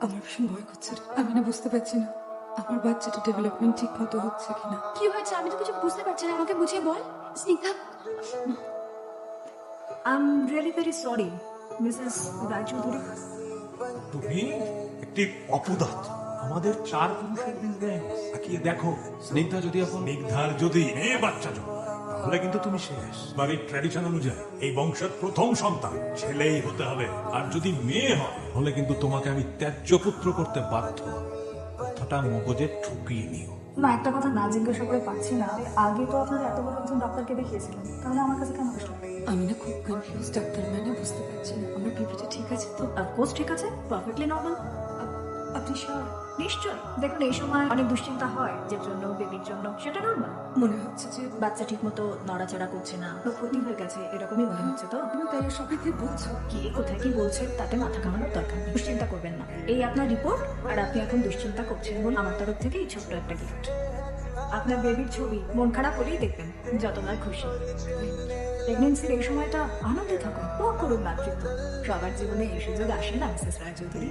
আমার ভীষণ ভয় করছে রে। আমি না বুঝতে পারছি না আমার বাচ্চাটা ডেভেলপমেন্ট ঠিক মতো হচ্ছে কিনা। কি হয়েছে? আমি তো কিছু বুঝতে পারছি না, আমাকে বুঝিয়ে বল। Snigdha, I am really very sorry Mrs Roychowdhury. তুমি একটি অপদার্থ। আমাদের 4 পুরুষের বিজনেস তাকিয়ে দেখো। স্নিগ্ধা যদি মেয়ে বাচ্চা জন্মায়, তাহলে কিন্তু তুমি শেষ। বাড়ির ট্র্যাডিশন অনুযায়ী এই বংশের প্রথম সন্তান ছেলেই হতে হবে, আর যদি মেয়ে হয় তাহলে কিন্তু তোমাকে আমি ত্যায্য পুত্র করতে বাধ্য। কথাটা মগজে ঠুকিয়ে নিও। না, একটা কথা না জিজ্ঞাসা করে পাচ্ছি না, আগে তো আপনার এত বড় একজন ডাক্তারকে দেখিয়েছিলেন, তাহলে আমার কাছে কেন আসলো? আমি না খুব কনফিউজ ডাক্তার, মানে বুঝতে পারছি না আমার বেবিটা ঠিক আছে তো। কোর্স ঠিক আছে, পারফেক্টলি নর্মাল। আপনি শিওর? নিশ্চয়। দেখুন, এই সময় অনেক দুশ্চিন্তা হয় যে জন্য, বেবির জন্য, সেটা নর্মাল। মনে হচ্ছে যে বাচ্চা ঠিক মতো নড়াচড়া করছে না, তো ক্ষতি হয়ে গেছে, এরকমই মনে হচ্ছে। তো তুমি তাই সবাইকে বলছো? কি কোথায় কি বলছে তাতে মাথা ঘামানোর দরকার নেই, দুশ্চিন্তা করবেন না। এই আপনার রিপোর্ট, আর আপনি এখন দুশ্চিন্তা করছেন বলে আমার তরফ থেকে এই ছোট্ট একটা গিফট। আপনার বেবির ছবি মন খারাপ হলেই দেখবেন, যতবার খুশি। প্রেগনেন্সির এই সময়টা আনন্দে থাকুন, ভোগ করুন মাতৃত্ব। সবার জীবনে এই সুযোগ আসে না মিসেস রায়চৌধুরী।